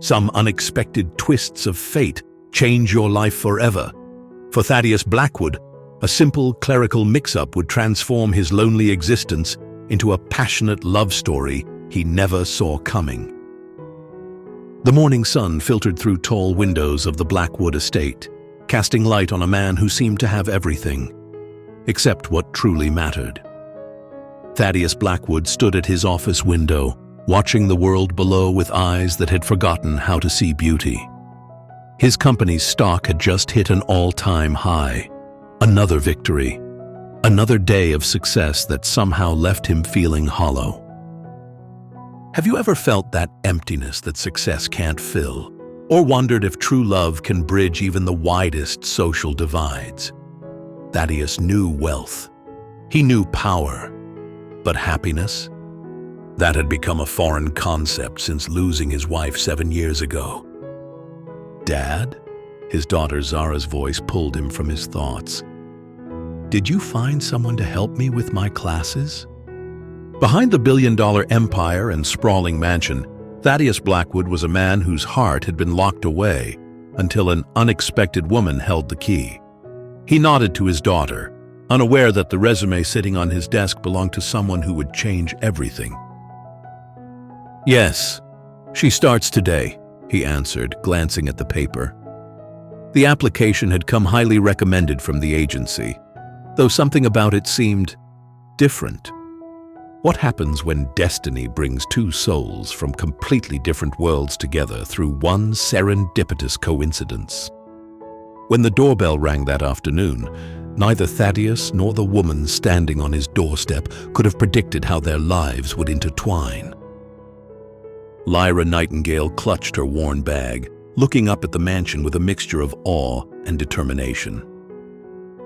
Some unexpected twists of fate change your life forever. For Thaddeus Blackwood, a simple clerical mix-up would transform his lonely existence into a passionate love story he never saw coming. The morning sun filtered through tall windows of the Blackwood estate, casting light on a man who seemed to have everything, except what truly mattered. Thaddeus Blackwood stood at his office window, watching the world below with eyes that had forgotten how to see beauty. His company's stock had just hit an all-time high. Another victory. Another day of success that somehow left him feeling hollow. Have you ever felt that emptiness that success can't fill? Or wondered if true love can bridge even the widest social divides? Thaddeus knew wealth. He knew power. But happiness? That had become a foreign concept since losing his wife 7 years ago. "Dad?" His daughter Zara's voice pulled him from his thoughts. "Did you find someone to help me with my classes?" Behind the billion-dollar empire and sprawling mansion, Thaddeus Blackwood was a man whose heart had been locked away until an unexpected woman held the key. He nodded to his daughter, unaware that the resume sitting on his desk belonged to someone who would change everything. "Yes, she starts today," he answered, glancing at the paper. The application had come highly recommended from the agency, though something about it seemed different. What happens when destiny brings two souls from completely different worlds together through one serendipitous coincidence? When the doorbell rang that afternoon, neither Thaddeus nor the woman standing on his doorstep could have predicted how their lives would intertwine. Lyra Nightingale clutched her worn bag, looking up at the mansion with a mixture of awe and determination.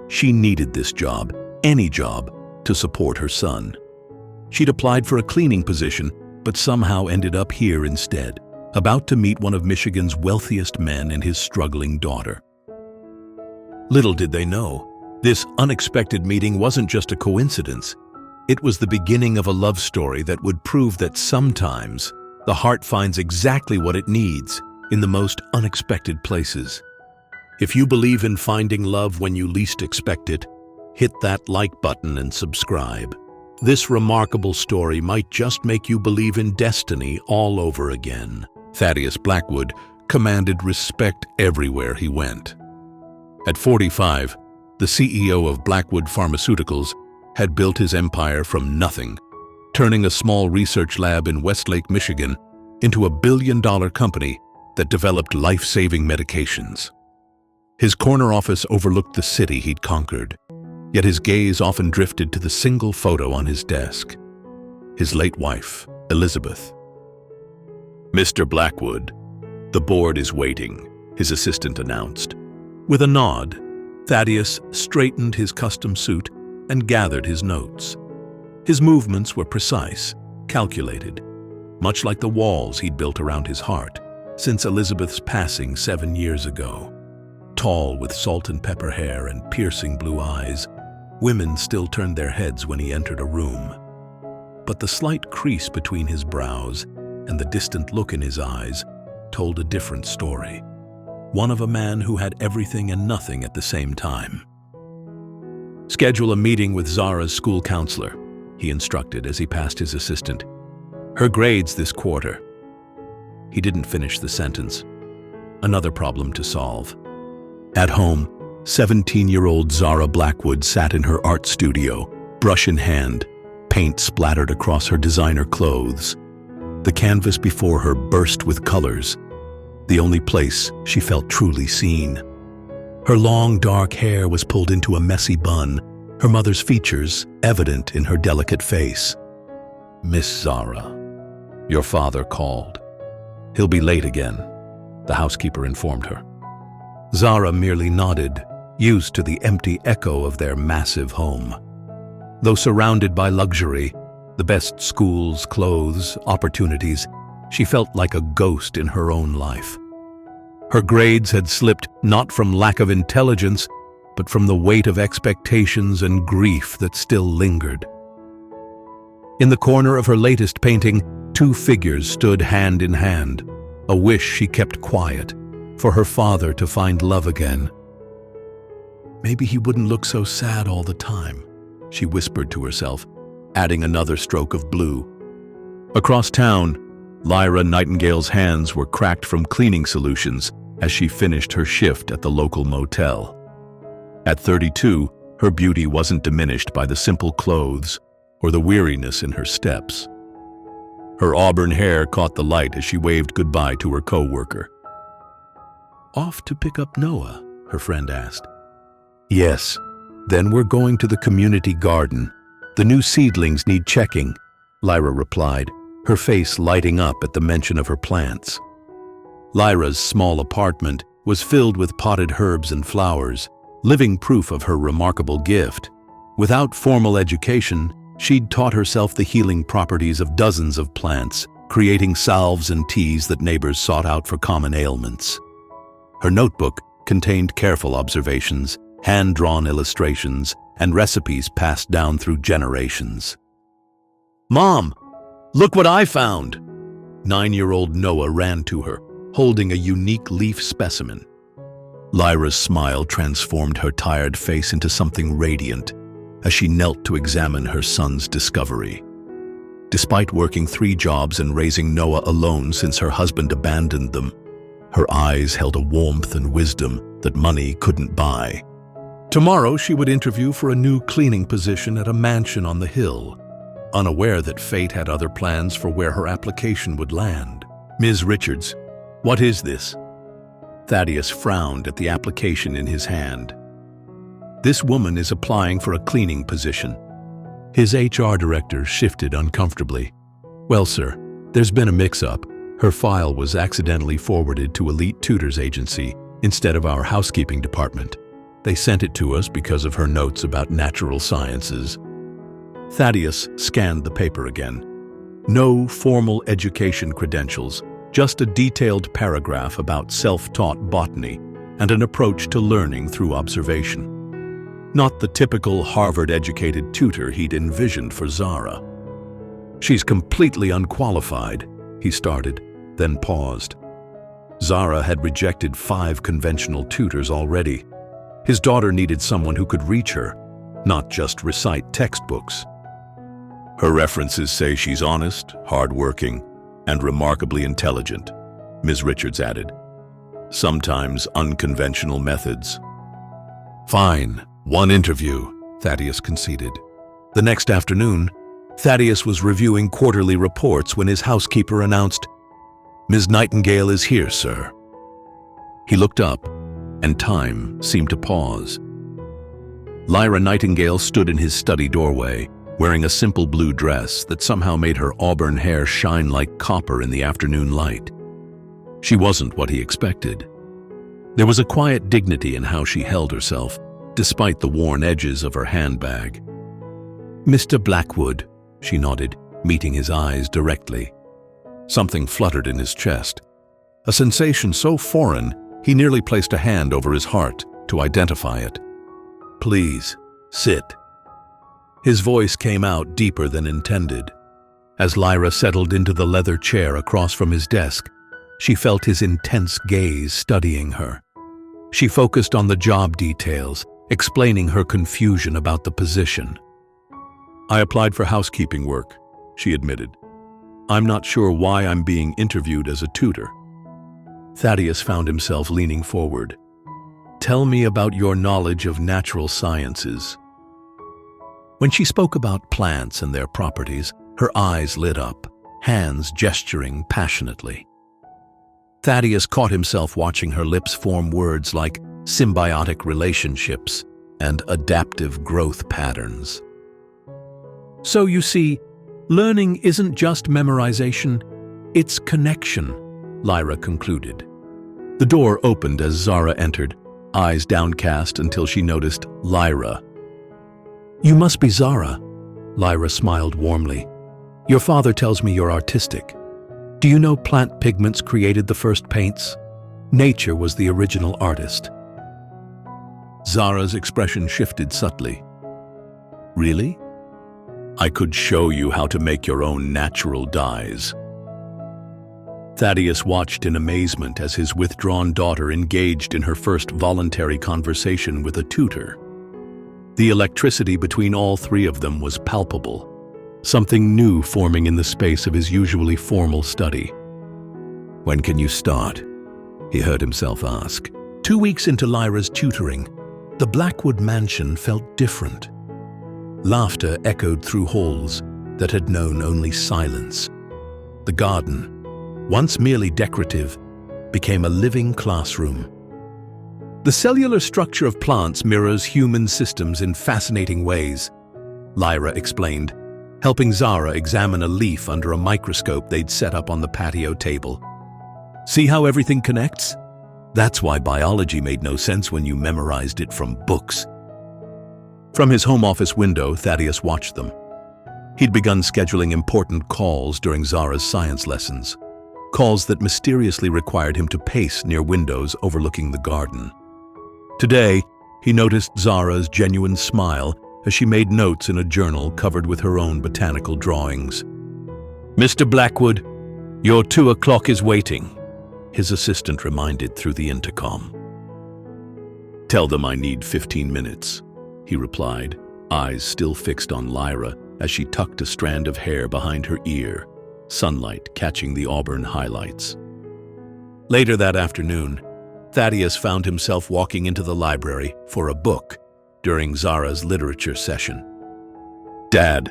She needed this job, any job, to support her son. She'd applied for a cleaning position, but somehow ended up here instead, about to meet one of Michigan's wealthiest men and his struggling daughter. Little did they know, this unexpected meeting wasn't just a coincidence. It was the beginning of a love story that would prove that sometimes the heart finds exactly what it needs in the most unexpected places. If you believe in finding love when you least expect it, hit that like button and subscribe. This remarkable story might just make you believe in destiny all over again. Thaddeus Blackwood commanded respect everywhere he went. At 45, the CEO of Blackwood Pharmaceuticals had built his empire from nothing, turning a small research lab in Westlake, Michigan, into a billion-dollar company that developed life-saving medications. His corner office overlooked the city he'd conquered, yet his gaze often drifted to the single photo on his desk. His late wife, Elizabeth. "Mr. Blackwood, the board is waiting," his assistant announced. With a nod, Thaddeus straightened his custom suit and gathered his notes. His movements were precise, calculated, much like the walls he'd built around his heart since Elizabeth's passing 7 years ago. Tall with salt and pepper hair and piercing blue eyes, women still turned their heads when he entered a room. But the slight crease between his brows and the distant look in his eyes told a different story. One of a man who had everything and nothing at the same time. "Schedule a meeting with Zara's school counselor," he instructed as he passed his assistant. "Her grades this quarter." He didn't finish the sentence. Another problem to solve. At home, 17-year-old Zara Blackwood sat in her art studio, brush in hand, paint splattered across her designer clothes. The canvas before her burst with colors, the only place she felt truly seen. Her long, dark hair was pulled into a messy bun, her mother's features evident in her delicate face. "Miss Zara, your father called. He'll be late again," the housekeeper informed her. Zara merely nodded, used to the empty echo of their massive home. Though surrounded by luxury, the best schools, clothes, opportunities, she felt like a ghost in her own life. Her grades had slipped not from lack of intelligence, but from the weight of expectations and grief that still lingered. In the corner of her latest painting, two figures stood hand in hand, a wish she kept quiet, for her father to find love again. Maybe he wouldn't look so sad all the time, she whispered to herself, adding another stroke of blue. Across town, Lyra Nightingale's hands were cracked from cleaning solutions as she finished her shift at the local motel. At 32, her beauty wasn't diminished by the simple clothes or the weariness in her steps. Her auburn hair caught the light as she waved goodbye to her co-worker. "Off to pick up Noah?" her friend asked. "Yes. Then we're going to the community garden. The new seedlings need checking," Lyra replied, her face lighting up at the mention of her plants. Lyra's small apartment was filled with potted herbs and flowers, living proof of her remarkable gift. Without formal education, she'd taught herself the healing properties of dozens of plants, creating salves and teas that neighbors sought out for common ailments. Her notebook contained careful observations, hand-drawn illustrations, and recipes passed down through generations. "Mom, look what I found!" 9-year-old Noah ran to her, holding a unique leaf specimen. Lyra's smile transformed her tired face into something radiant as she knelt to examine her son's discovery. Despite working 3 jobs and raising Noah alone since her husband abandoned them, her eyes held a warmth and wisdom that money couldn't buy. Tomorrow she would interview for a new cleaning position at a mansion on the hill, unaware that fate had other plans for where her application would land. "Ms. Richards, what is this?" Thaddeus frowned at the application in his hand. "This woman is applying for a cleaning position." His HR director shifted uncomfortably. "Well, sir, there's been a mix-up. Her file was accidentally forwarded to Elite Tutor's agency instead of our housekeeping department. They sent it to us because of her notes about natural sciences." Thaddeus scanned the paper again. No formal education credentials, just a detailed paragraph about self-taught botany and an approach to learning through observation. Not the typical Harvard-educated tutor he'd envisioned for Zara. "She's completely unqualified," he started, then paused. Zara had rejected 5 conventional tutors already. His daughter needed someone who could reach her, not just recite textbooks. "Her references say she's honest, hardworking, and remarkably intelligent," Ms. Richards added. "Sometimes unconventional methods." "Fine, 1 interview," Thaddeus conceded. The next afternoon, Thaddeus was reviewing quarterly reports when his housekeeper announced, "Ms. Nightingale is here, sir." He looked up, and time seemed to pause. Lyra Nightingale stood in his study doorway, wearing a simple blue dress that somehow made her auburn hair shine like copper in the afternoon light. She wasn't what he expected. There was a quiet dignity in how she held herself, despite the worn edges of her handbag. "Mr. Blackwood," she nodded, meeting his eyes directly. Something fluttered in his chest, a sensation so foreign he nearly placed a hand over his heart to identify it. "Please, sit." His voice came out deeper than intended. As Lyra settled into the leather chair across from his desk, she felt his intense gaze studying her. She focused on the job details, explaining her confusion about the position. "I applied for housekeeping work," she admitted. "I'm not sure why I'm being interviewed as a tutor." Thaddeus found himself leaning forward. "Tell me about your knowledge of natural sciences." When she spoke about plants and their properties, her eyes lit up, hands gesturing passionately. Thaddeus caught himself watching her lips form words like symbiotic relationships and adaptive growth patterns. "So you see, learning isn't just memorization, it's connection," Lyra concluded. The door opened as Zara entered, eyes downcast until she noticed Lyra. "You must be Zara," Lyra smiled warmly. "Your father tells me you're artistic. Do you know plant pigments created the first paints? Nature was the original artist." Zara's expression shifted subtly. "Really? I could show you how to make your own natural dyes." Thaddeus watched in amazement as his withdrawn daughter engaged in her first voluntary conversation with a tutor. The electricity between all three of them was palpable, something new forming in the space of his usually formal study. "When can you start?" he heard himself ask. 2 weeks into Lyra's tutoring, the Blackwood mansion felt different. Laughter echoed through halls that had known only silence. The garden, once merely decorative, became a living classroom. The cellular structure of plants mirrors human systems in fascinating ways, Lyra explained, helping Zara examine a leaf under a microscope they'd set up on the patio table. "See how everything connects? That's why biology made no sense when you memorized it from books." From his home office window, Thaddeus watched them. He'd begun scheduling important calls during Zara's science lessons, calls that mysteriously required him to pace near windows overlooking the garden. Today, he noticed Zara's genuine smile as she made notes in a journal covered with her own botanical drawings. "Mr. Blackwood, your 2 o'clock is waiting," his assistant reminded through the intercom. "Tell them I need 15 minutes, he replied, eyes still fixed on Lyra as she tucked a strand of hair behind her ear, sunlight catching the auburn highlights. Later that afternoon, Thaddeus found himself walking into the library for a book during Zara's literature session. "Dad,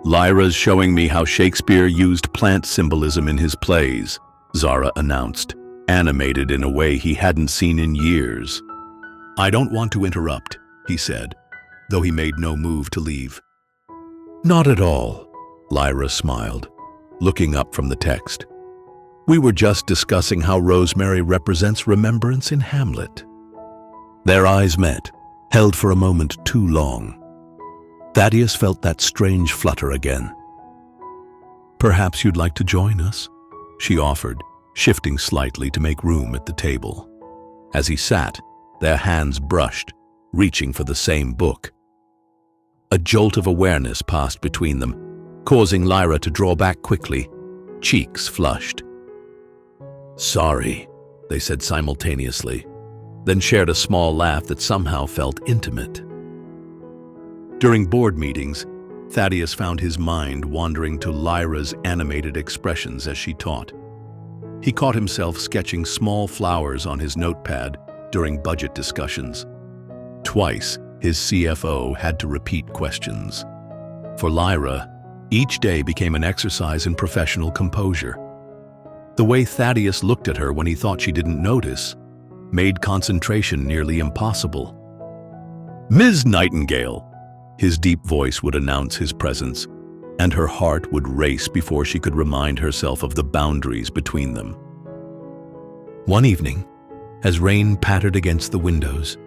Lyra's showing me how Shakespeare used plant symbolism in his plays," Zara announced, animated in a way he hadn't seen in years. "I don't want to interrupt," he said, though he made no move to leave. "Not at all," Lyra smiled, looking up from the text. "We were just discussing how rosemary represents remembrance in Hamlet." Their eyes met, held for a moment too long. Thaddeus felt that strange flutter again. "Perhaps you'd like to join us?" she offered, shifting slightly to make room at the table. As he sat, their hands brushed, reaching for the same book. A jolt of awareness passed between them, causing Lyra to draw back quickly, cheeks flushed. "Sorry," they said simultaneously, then shared a small laugh that somehow felt intimate. During board meetings, Thaddeus found his mind wandering to Lyra's animated expressions as she taught. He caught himself sketching small flowers on his notepad during budget discussions. Twice, his CFO had to repeat questions. For Lyra, each day became an exercise in professional composure. The way Thaddeus looked at her when he thought she didn't notice made concentration nearly impossible. "Ms. Nightingale," his deep voice would announce his presence, and her heart would race before she could remind herself of the boundaries between them. One evening, as rain pattered against the windows,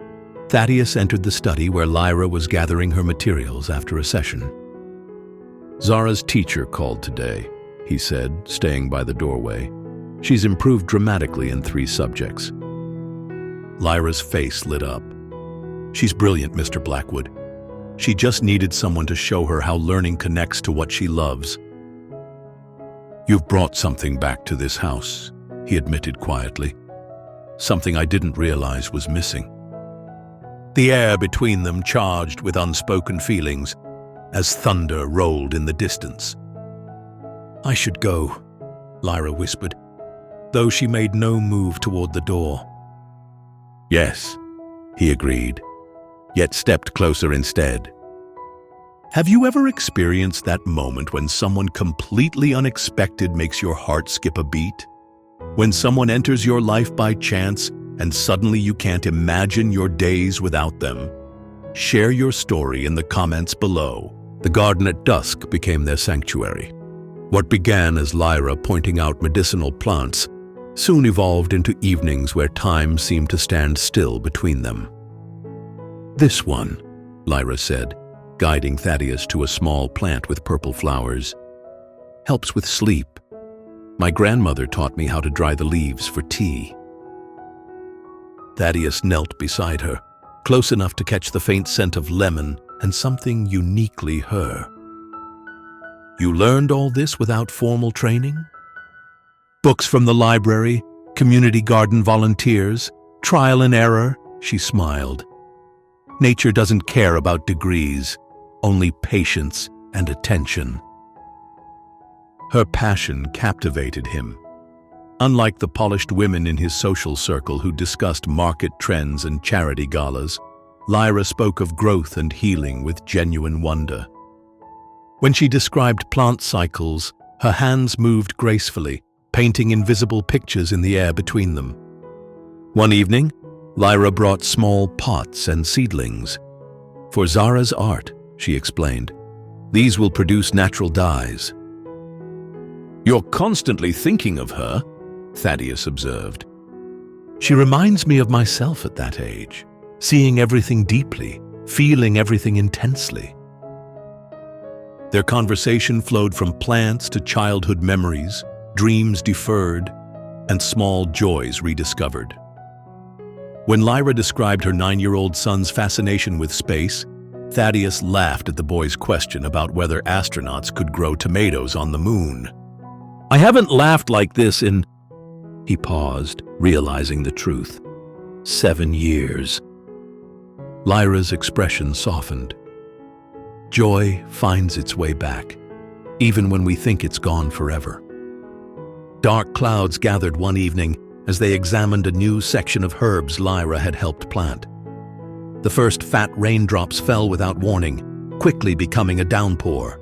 Thaddeus entered the study where Lyra was gathering her materials after a session. "Zara's teacher called today," he said, staying by the doorway. "She's improved dramatically in 3 subjects." Lyra's face lit up. "She's brilliant, Mr. Blackwood. She just needed someone to show her how learning connects to what she loves." "You've brought something back to this house," he admitted quietly. "Something I didn't realize was missing." The air between them charged with unspoken feelings as thunder rolled in the distance. "I should go," Lyra whispered, though she made no move toward the door. "Yes," he agreed, yet stepped closer instead. Have you ever experienced that moment when someone completely unexpected makes your heart skip a beat? When someone enters your life by chance and suddenly you can't imagine your days without them? Share your story in the comments below. The garden at dusk became their sanctuary. What began as Lyra pointing out medicinal plants soon evolved into evenings where time seemed to stand still between them. "This one," Lyra said, guiding Thaddeus to a small plant with purple flowers, "helps with sleep. My grandmother taught me how to dry the leaves for tea." Thaddeus knelt beside her, close enough to catch the faint scent of lemon and something uniquely her. "You learned all this without formal training?" Books from the library, community garden volunteers, trial and error, she smiled. Nature doesn't care about degrees, only patience and attention. Her passion captivated him. Unlike the polished women in his social circle who discussed market trends and charity galas, Lyra spoke of growth and healing with genuine wonder. When she described plant cycles, her hands moved gracefully, painting invisible pictures in the air between them. One evening, Lyra brought small pots and seedlings. For Zara's art, she explained, these will produce natural dyes. You're constantly thinking of her, Thaddeus observed. She reminds me of myself at that age, seeing everything deeply, feeling everything intensely. Their conversation flowed from plants to childhood memories, dreams deferred, and small joys rediscovered. When Lyra described her 9-year-old son's fascination with space, Thaddeus laughed at the boy's question about whether astronauts could grow tomatoes on the moon. I haven't laughed like this in... He paused, realizing the truth. 7 years. Lyra's expression softened. Joy finds its way back, even when we think it's gone forever. Dark clouds gathered one evening as they examined a new section of herbs Lyra had helped plant. The first fat raindrops fell without warning, quickly becoming a downpour.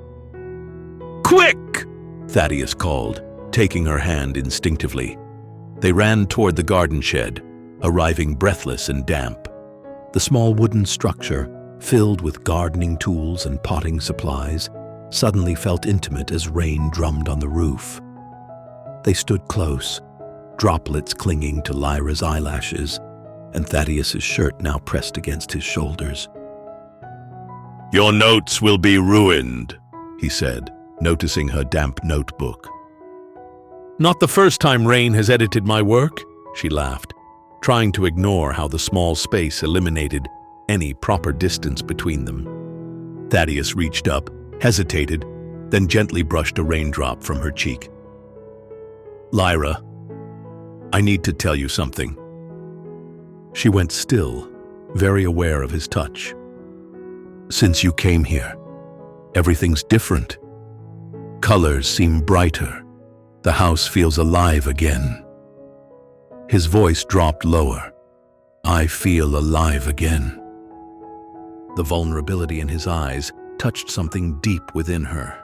Quick! Thaddeus called, taking her hand instinctively. They ran toward the garden shed, arriving breathless and damp. The small wooden structure, filled with gardening tools and potting supplies, suddenly felt intimate as rain drummed on the roof. They stood close, droplets clinging to Lyra's eyelashes, and Thaddeus's shirt now pressed against his shoulders. Your notes will be ruined, he said, noticing her damp notebook. Not the first time rain has edited my work, she laughed, trying to ignore how the small space eliminated any proper distance between them. Thaddeus reached up, hesitated, then gently brushed a raindrop from her cheek. Lyra, I need to tell you something. She went still, very aware of his touch. Since you came here, everything's different. Colors seem brighter. The house feels alive again. His voice dropped lower. I feel alive again. The vulnerability in his eyes touched something deep within her.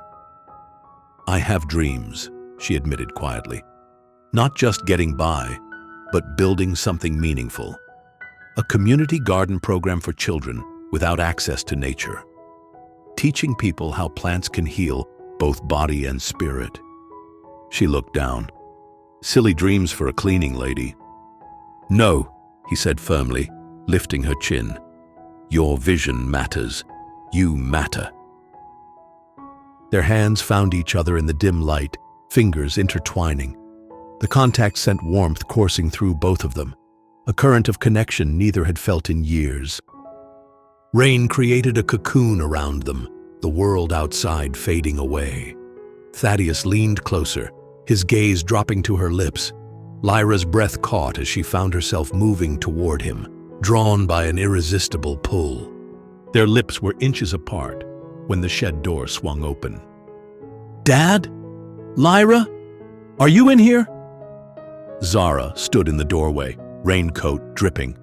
I have dreams, she admitted quietly. Not just getting by, but building something meaningful. A community garden program for children without access to nature. Teaching people how plants can heal both body and spirit. She looked down. Silly dreams for a cleaning lady. No, he said firmly, lifting her chin. Your vision matters. You matter. Their hands found each other in the dim light, fingers intertwining. The contact sent warmth coursing through both of them, a current of connection neither had felt in years. Rain created a cocoon around them, the world outside fading away. Thaddeus leaned closer, his gaze dropping to her lips. Lyra's breath caught as she found herself moving toward him, drawn by an irresistible pull. Their lips were inches apart when the shed door swung open. Dad? Lyra? Are you in here? Zara stood in the doorway, raincoat dripping.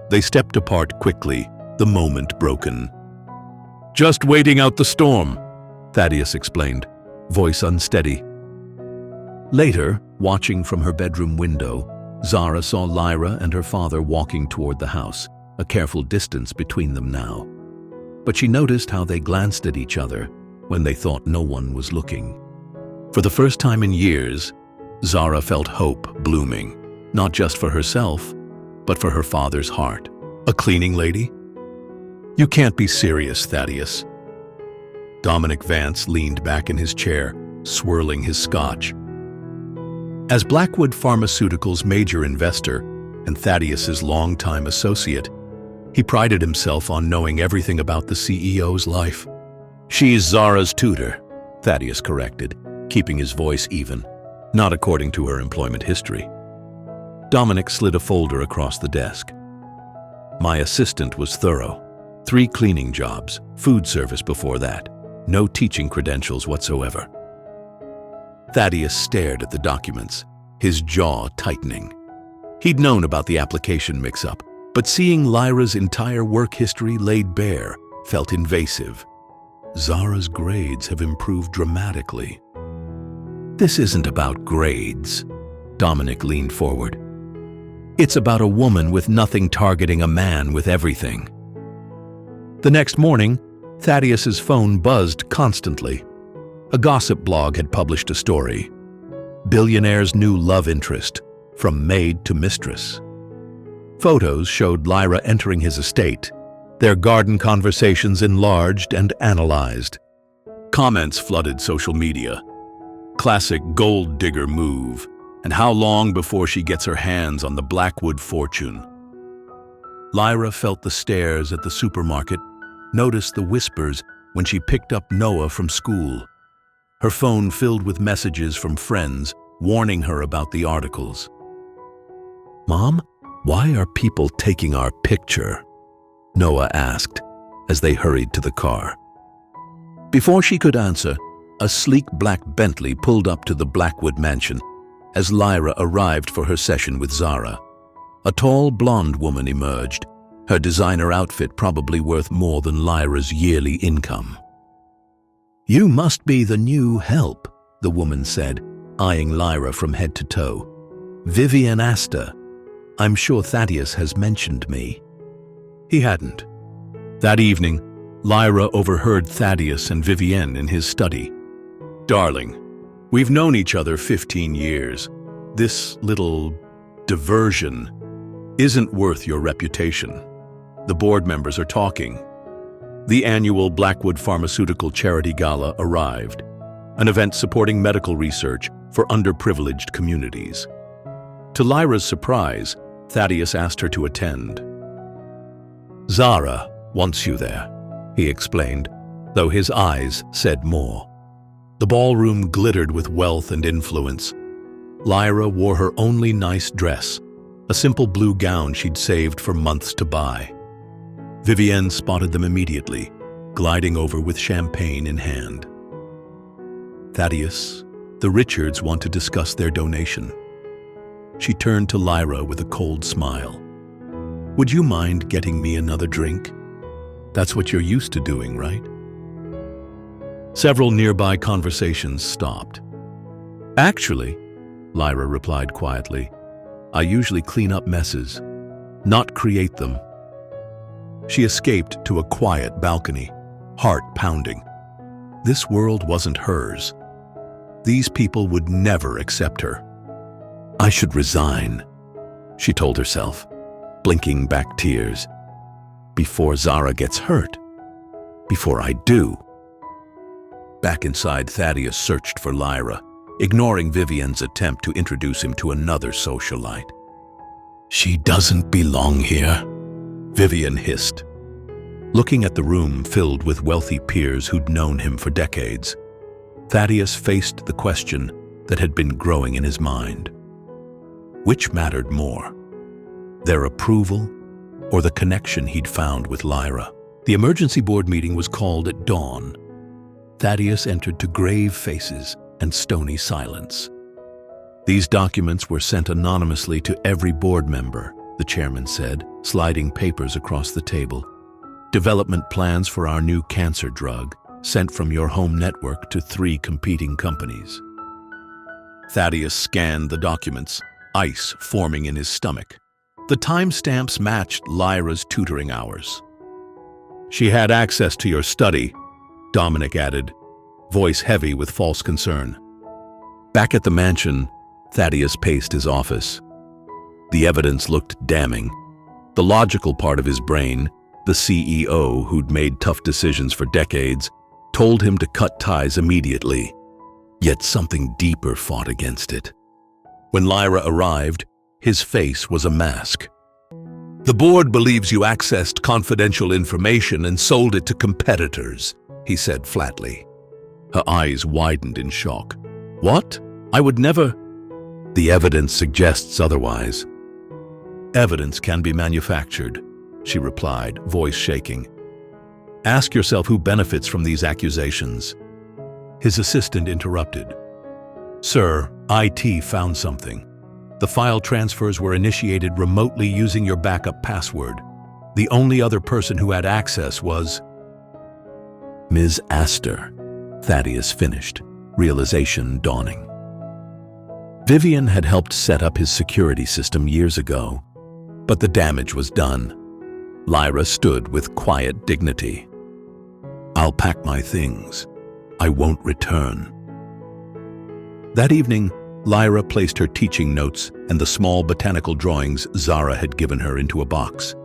They stepped apart quickly, the moment broken. Just waiting out the storm, Thaddeus explained, voice unsteady. Later, watching from her bedroom window, Zara saw Lyra and her father walking toward the house, a careful distance between them now. But she noticed how they glanced at each other when they thought no one was looking. For the first time in years, Zara felt hope blooming, not just for herself, but for her father's heart. A cleaning lady? You can't be serious, Thaddeus. Dominic Vance leaned back in his chair, swirling his scotch. As Blackwood Pharmaceuticals' major investor and Thaddeus's longtime associate, he prided himself on knowing everything about the CEO's life. She's Zara's tutor, Thaddeus corrected, keeping his voice even. Not according to her employment history. Dominic slid a folder across the desk. My assistant was thorough. 3 cleaning jobs, food service before that. No teaching credentials whatsoever. Thaddeus stared at the documents, his jaw tightening. He'd known about the application mix-up, but seeing Lyra's entire work history laid bare felt invasive. Zara's grades have improved dramatically. This isn't about grades. Dominic leaned forward. It's about a woman with nothing targeting a man with everything. The next morning, Thaddeus's phone buzzed constantly. A gossip blog had published a story. Billionaire's new love interest, from maid to mistress. Photos showed Lyra entering his estate, their garden conversations enlarged and analyzed. Comments flooded social media. Classic gold digger move, and how long before she gets her hands on the Blackwood fortune? Lyra felt the stares at the supermarket, noticed the whispers when she picked up Noah from school. Her phone filled with messages from friends warning her about the articles. "Mom, why are people taking our picture?" Noah asked as they hurried to the car. Before she could answer, a sleek black Bentley pulled up to the Blackwood mansion as Lyra arrived for her session with Zara. A tall blonde woman emerged, her designer outfit probably worth more than Lyra's yearly income. "You must be the new help," the woman said, eyeing Lyra from head to toe. "Vivian Astor. I'm sure Thaddeus has mentioned me." He hadn't. That evening, Lyra overheard Thaddeus and Vivienne in his study. "Darling, we've known each other 15 years. This little diversion isn't worth your reputation. The board members are talking." The annual Blackwood Pharmaceutical Charity Gala arrived, an event supporting medical research for underprivileged communities. To Lyra's surprise, Thaddeus asked her to attend. "Zara wants you there," he explained, though his eyes said more. The ballroom glittered with wealth and influence. Lyra wore her only nice dress, a simple blue gown she'd saved for months to buy. Vivienne spotted them immediately, gliding over with champagne in hand. "Thaddeus, the Richards want to discuss their donation." She turned to Lyra with a cold smile. "Would you mind getting me another drink? That's what you're used to doing, right?" Several nearby conversations stopped. "Actually," Lyra replied quietly, "I usually clean up messes, not create them." She escaped to a quiet balcony, heart pounding. This world wasn't hers. These people would never accept her. "I should resign," she told herself, blinking back tears. "Before Zara gets hurt. Before I do." Back inside, Thaddeus searched for Lyra, ignoring Vivienne's attempt to introduce him to another socialite. "She doesn't belong here," Vivienne hissed. Looking at the room filled with wealthy peers who'd known him for decades, Thaddeus faced the question that had been growing in his mind. Which mattered more? Their approval or the connection he'd found with Lyra? The emergency board meeting was called at dawn. Thaddeus entered to grave faces and stony silence. "These documents were sent anonymously to every board member," the chairman said, sliding papers across the table. "Development plans for our new cancer drug, sent from your home network to 3 competing companies." Thaddeus scanned the documents, ice forming in his stomach. The timestamps matched Lyra's tutoring hours. "She had access to your study," Dominic added, voice heavy with false concern. Back at the mansion, Thaddeus paced his office. The evidence looked damning. The logical part of his brain, the CEO who'd made tough decisions for decades, told him to cut ties immediately. Yet something deeper fought against it. When Lyra arrived, his face was a mask. "The board believes you accessed confidential information and sold it to competitors," he said flatly. Her eyes widened in shock. "What? I would never..." The evidence suggests otherwise. Evidence can be manufactured, she replied, voice shaking. Ask yourself who benefits from these accusations. His assistant interrupted. Sir, IT found something. The file transfers were initiated remotely using your backup password. The only other person who had access was Ms. Astor. Thaddeus finished, realization dawning. Vivian had helped set up his security system years ago, but the damage was done. Lyra stood with quiet dignity. I'll pack my things. I won't return. That evening, Lyra placed her teaching notes and the small botanical drawings Zara had given her into a box.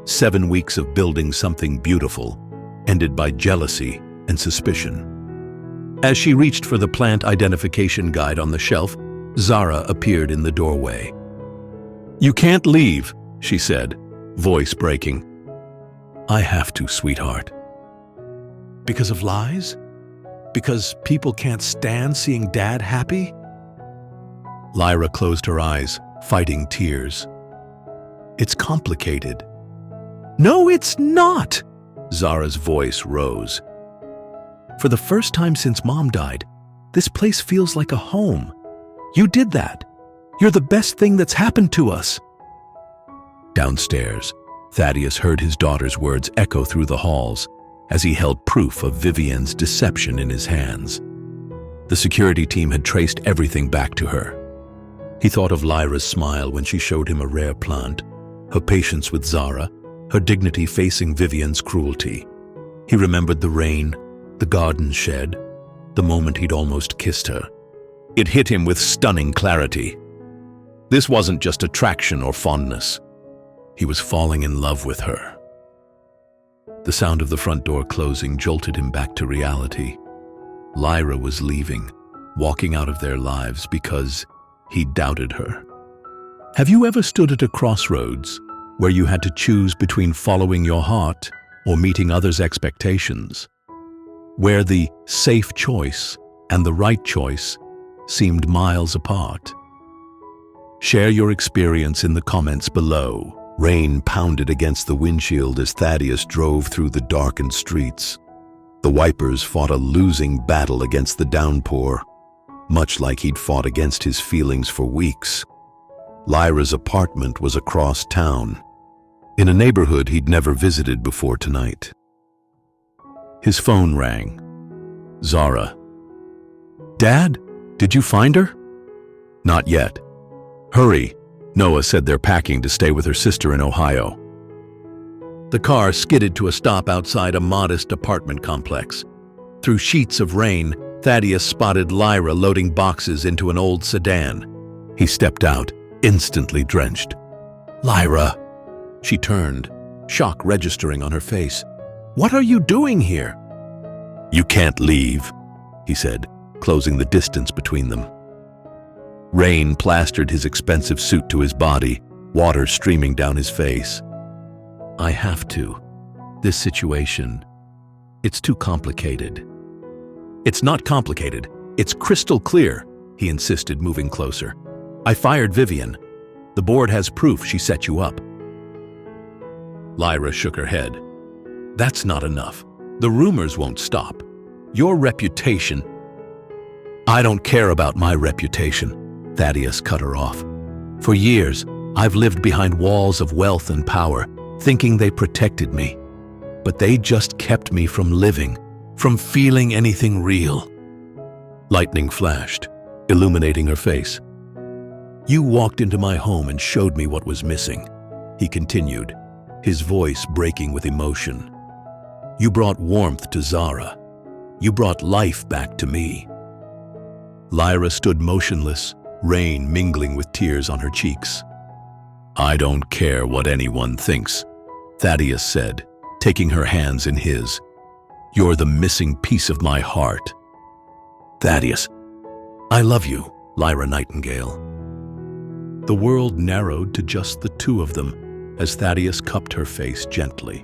7 weeks of building something beautiful ended by jealousy and suspicion. As she reached for the plant identification guide on the shelf, Zara appeared in the doorway. You can't leave, she said, voice breaking. I have to, sweetheart. Because of lies? Because people can't stand seeing Dad happy? Lyra closed her eyes, fighting tears. It's complicated. No, it's not! Zara's voice rose. For the first time since Mom died, this place feels like a home. You did that. You're the best thing that's happened to us. Downstairs, Thaddeus heard his daughter's words echo through the halls as he held proof of Vivian's deception in his hands. The security team had traced everything back to her. He thought of Lyra's smile when she showed him a rare plant, her patience with Zara, her dignity facing Vivian's cruelty. He remembered the rain, the garden shed, the moment he'd almost kissed her. It hit him with stunning clarity. This wasn't just attraction or fondness. He was falling in love with her. The sound of the front door closing jolted him back to reality. Lyra was leaving, walking out of their lives because he doubted her. Have you ever stood at a crossroads where you had to choose between following your heart or meeting others' expectations? Where the safe choice and the right choice seemed miles apart? Share your experience in the comments below. Rain pounded against the windshield as Thaddeus drove through the darkened streets. The wipers fought a losing battle against the downpour, much like he'd fought against his feelings for weeks. Lyra's apartment was across town, in a neighborhood he'd never visited before tonight. His phone rang. Zara. Dad, did you find her? Not yet. Hurry. Noah said they're packing to stay with her sister in Ohio. The car skidded to a stop outside a modest apartment complex. Through sheets of rain, Thaddeus spotted Lyra loading boxes into an old sedan. He stepped out, instantly drenched. Lyra! She turned, shock registering on her face. What are you doing here? You can't leave, he said, closing the distance between them. Rain plastered his expensive suit to his body, water streaming down his face. I have to. This situation, it's too complicated. It's not complicated. It's crystal clear, he insisted, moving closer. I fired Vivian. The board has proof she set you up. Lyra shook her head. That's not enough. The rumors won't stop. Your reputation... I don't care about my reputation. Thaddeus cut her off. For years, I've lived behind walls of wealth and power, thinking they protected me. But they just kept me from living, from feeling anything real. Lightning flashed, illuminating her face. You walked into my home and showed me what was missing, he continued, his voice breaking with emotion. You brought warmth to Zara. You brought life back to me. Lyra stood motionless, rain mingling with tears on her cheeks. I don't care what anyone thinks, Thaddeus said, taking her hands in his. You're the missing piece of my heart. Thaddeus, I love you, Lyra Nightingale. The world narrowed to just the two of them as Thaddeus cupped her face gently.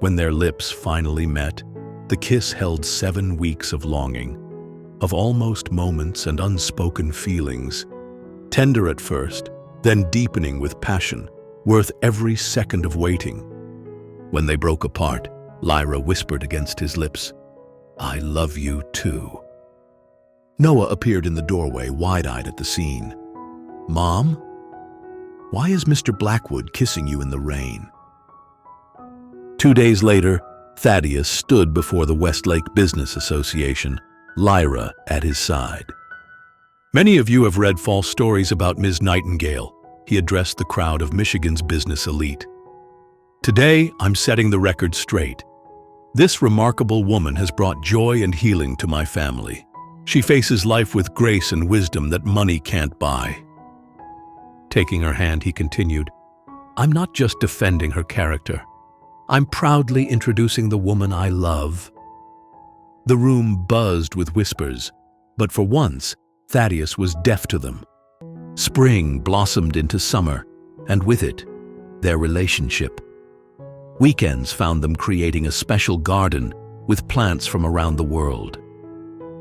When their lips finally met, the kiss held 7 weeks of longing, of almost moments and unspoken feelings tender at first, then deepening with passion, worth every second of waiting. When they broke apart, Lyra whispered against his lips, "I love you too." Noah appeared in the doorway, wide-eyed at the scene. "Mom? Why is Mr. Blackwood kissing you in the rain?" 2 days later, Thaddeus stood before the Westlake Business Association, Lyra at his side. "Many of you have read false stories about Ms. Nightingale," he addressed the crowd of Michigan's business elite. "Today, I'm setting the record straight. This remarkable woman has brought joy and healing to my family. She faces life with grace and wisdom that money can't buy." Taking her hand, he continued, "I'm not just defending her character. I'm proudly introducing the woman I love." The room buzzed with whispers, but for once, Thaddeus was deaf to them. Spring blossomed into summer, and with it, their relationship. Weekends found them creating a special garden with plants from around the world.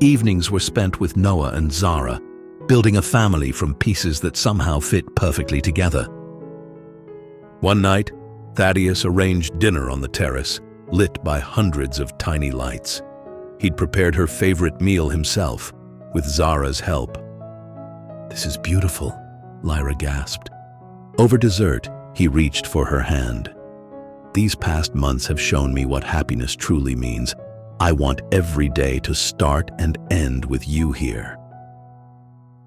Evenings were spent with Noah and Zara, building a family from pieces that somehow fit perfectly together. One night, Thaddeus arranged dinner on the terrace, lit by hundreds of tiny lights. He'd prepared her favorite meal himself, with Zara's help. "This is beautiful," Lyra gasped. Over dessert, he reached for her hand. "These past months have shown me what happiness truly means. I want every day to start and end with you here."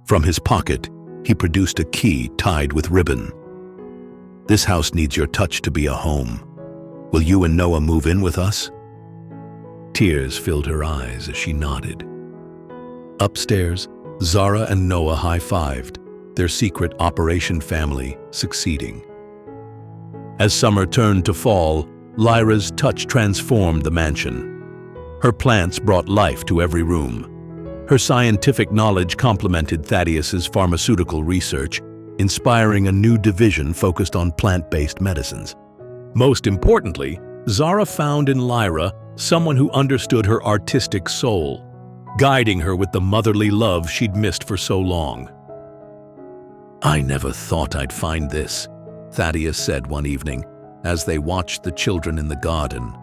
From his pocket, he produced a key tied with ribbon. "This house needs your touch to be a home. Will you and Noah move in with us?" Tears filled her eyes as she nodded. Upstairs, Zara and Noah high-fived, their secret operation family succeeding. As summer turned to fall, Lyra's touch transformed the mansion. Her plants brought life to every room. Her scientific knowledge complemented Thaddeus's pharmaceutical research, inspiring a new division focused on plant-based medicines. Most importantly, Zara found in Lyra someone who understood her artistic soul, guiding her with the motherly love she'd missed for so long. "I never thought I'd find this," Thaddeus said one evening, as they watched the children in the garden.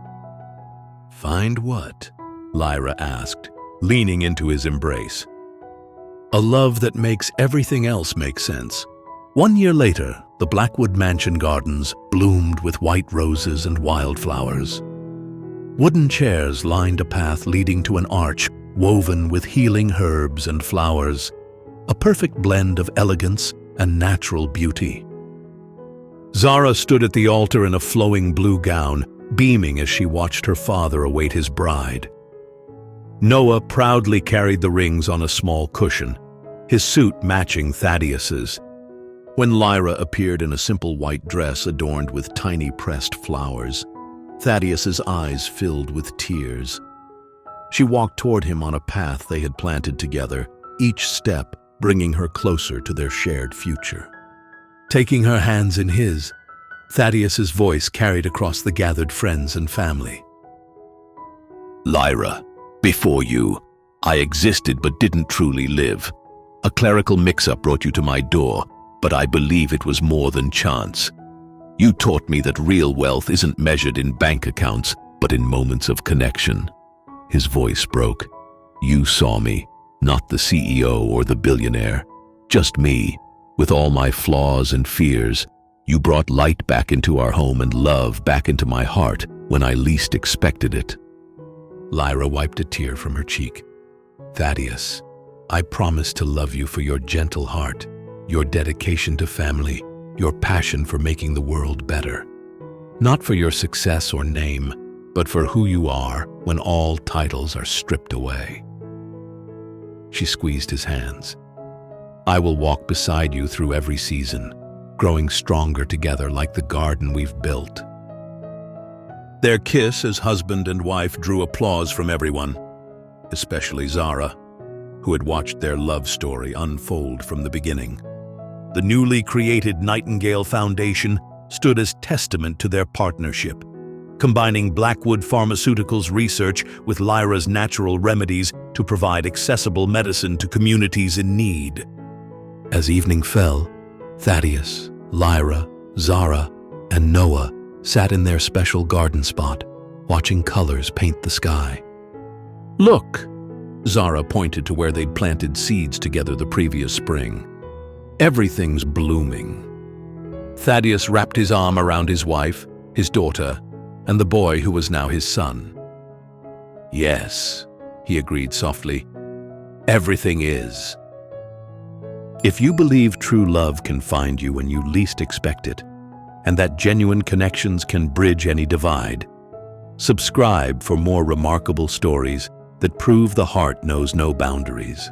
"Find what?" Lyra asked, leaning into his embrace. "A love that makes everything else make sense." 1 year later, the Blackwood Mansion gardens bloomed with white roses and wildflowers. Wooden chairs lined a path leading to an arch woven with healing herbs and flowers, a perfect blend of elegance and natural beauty. Zara stood at the altar in a flowing blue gown, beaming as she watched her father await his bride. Noah proudly carried the rings on a small cushion, his suit matching Thaddeus's. When Lyra appeared in a simple white dress adorned with tiny pressed flowers, Thaddeus's eyes filled with tears. She walked toward him on a path they had planted together, each step bringing her closer to their shared future. Taking her hands in his, Thaddeus's voice carried across the gathered friends and family. "Lyra, before you, I existed but didn't truly live. A clerical mix-up brought you to my door, but I believe it was more than chance. You taught me that real wealth isn't measured in bank accounts, but in moments of connection." His voice broke. "You saw me, not the CEO or the billionaire, just me, with all my flaws and fears. You brought light back into our home and love back into my heart when I least expected it." Lyra wiped a tear from her cheek. "Thaddeus, I promise to love you for your gentle heart, your dedication to family, your passion for making the world better. Not for your success or name, but for who you are when all titles are stripped away." She squeezed his hands. "I will walk beside you through every season, growing stronger together like the garden we've built." Their kiss as husband and wife drew applause from everyone, especially Zara, who had watched their love story unfold from the beginning. The newly created Nightingale Foundation stood as testament to their partnership, combining Blackwood Pharmaceuticals research with Lyra's natural remedies to provide accessible medicine to communities in need. As evening fell, Thaddeus, Lyra, Zara, and Noah sat in their special garden spot, watching colors paint the sky. "Look!" Zara pointed to where they'd planted seeds together the previous spring. "Everything's blooming." Thaddeus wrapped his arm around his wife, his daughter, and the boy who was now his son. "Yes," he agreed softly, "everything is." If you believe true love can find you when you least expect it, and that genuine connections can bridge any divide, subscribe for more remarkable stories that prove the heart knows no boundaries.